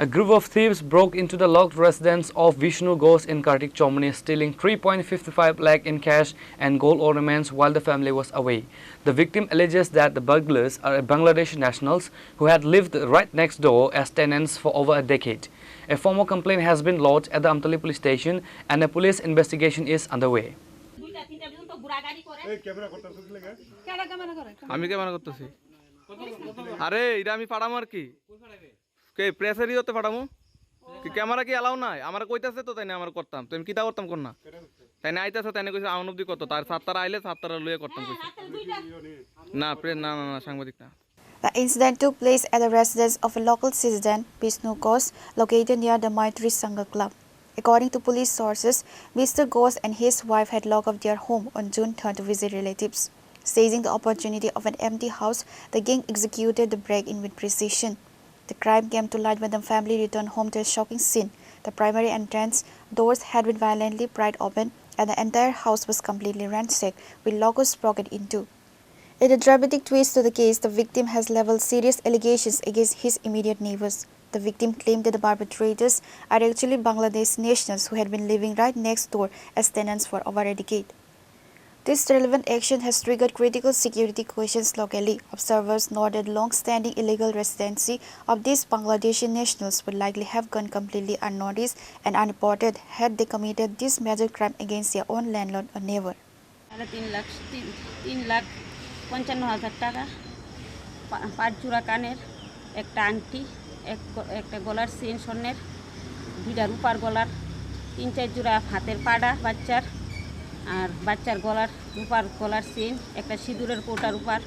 A group of thieves broke into the locked residence of Bishnu Ghosh in Kartik Choumohani, stealing 3.55 lakh in cash and gold ornaments while the family was away. The victim alleges that the burglars are Bangladeshi nationals who had lived right next door as tenants for over a decade. A formal complaint has been lodged at the Amtali Police Station and a police investigation is underway. প্রেসারি হতে পাঠামু কি camera কি allow নাই আমার কইতাছে তো তাই না আমার করতাম তুমি কিটা করতাম কোন না তাই না আইতাছে তাই না কইছে আউন অবধি কত তার সাতটারা আইলে সাতটারা লইয়া করতাম কইছে না না না সাংবাদিক না The incident took place at the residence of a local citizen, Bishnu Ghosh, located near the Maitri Sangha Club. According to police sources, Mr. Ghosh and his wife had locked up their home on June 3rd to visit relatives. Seizing the opportunity of an empty house, the gang executed the break-in with precision. The crime came to light when the family returned home to a shocking scene. The primary entrance doors had been violently pried open and the entire house was completely ransacked with lockers broken into. In a dramatic twist to the case, the victim has leveled serious allegations against his immediate neighbors. The victim claimed that the perpetrators are actually Bangladeshi nationals who had been living right next door as tenants for over a decade. This relevant action has triggered critical security questions locally. Observers noted long-standing illegal residency of these Bangladeshi nationals would likely have gone completely unnoticed and unreported had they committed this major crime against their own landlord or neighbor. 3,55,000 টাকা 5 জোড়া কানের একটা আংটি একটা গলার chain স্বর্ণের দুইটা রূপার গলার 3-4 জোড়া হাতের পাড়া বাচ্চার আর বাচ্চার গলার রূপার গলার চেন একটা সিঁদুরের কোটার রূপার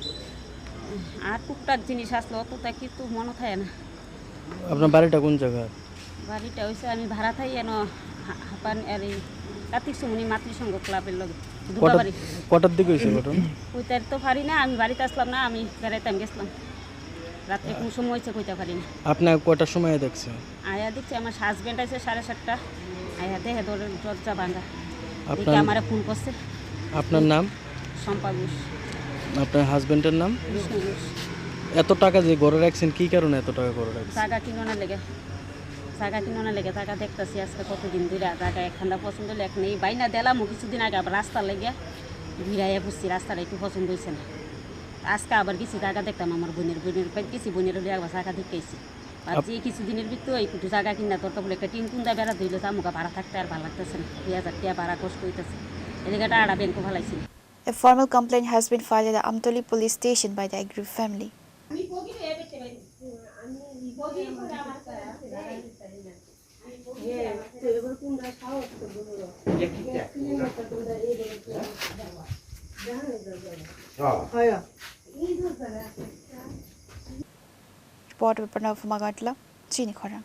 আর টুকটাক জিনিস আসলো অতটা কিন্তু মনে থাকে না। আপনার বাড়িটা কোন জায়গা? বাড়িটা হইছে আমি ভাড়া থাই এনো হাপান আর এই কার্তিক চৌমুহনী মাতৃসংঘ ক্লাবের লগে দুটাবাড়ি। কটার দিকে হইছে ঘটনা? কইতে তো পারি না, আমি বাড়িতে আসলাম না, আমি বেড়াইতে গেছিলাম রাত্রে কোন সময় হয়েছে কইতে পারি না। আপনি কটার সময় দেখছেন? আয়া দেখছি আমার হাজবেন্ড আছে 7:30টা আয়া দেখে দরজা ভাঙা। আপনার আমারে ফোন করছে। আপনার নাম? সম্পা ঘোষ। আপনার হাজবেন্ডের নাম? বিষ্ণু ঘোষ। এত টাকা যে ঘরে রাখছেন কি কারণে এত টাকা ঘরে রাখছেন? জায়গা কিনোনা লেগে জায়গা দেখতেছি আজকে কতদিন ধরে জায়গা একখানা পছন্দ হলে এক নেই বাইনা দিলাম কিছুদিন আগে আবার রাস্তা লেগে ভিড়াইয়া বুঝছি রাস্তাটা একটু পছন্দ হয়েছে না। আজকে আবার কিছু জায়গা দেখতাম আমার বোনের কিছু বোনের একবার জায়গা দেখতেছি আর যে কিছুদিনের ভিতরে একটু জায়গা কিনা দরকার বলে একটা টিন কুন্দা বেড়া ধরলে তামুকা ভাড়া থাকতে আর ভালো লাগতেছে না। 2,000 টাকা ভাড়া কষ্ট হইতেছে এদিকে আড়া ব্যাংকও ভালাইছিল। A formal complaint has been filed at the Amtali Police Station by the aggrieved family. Report by Pranav Magatla, Chini, Khorang.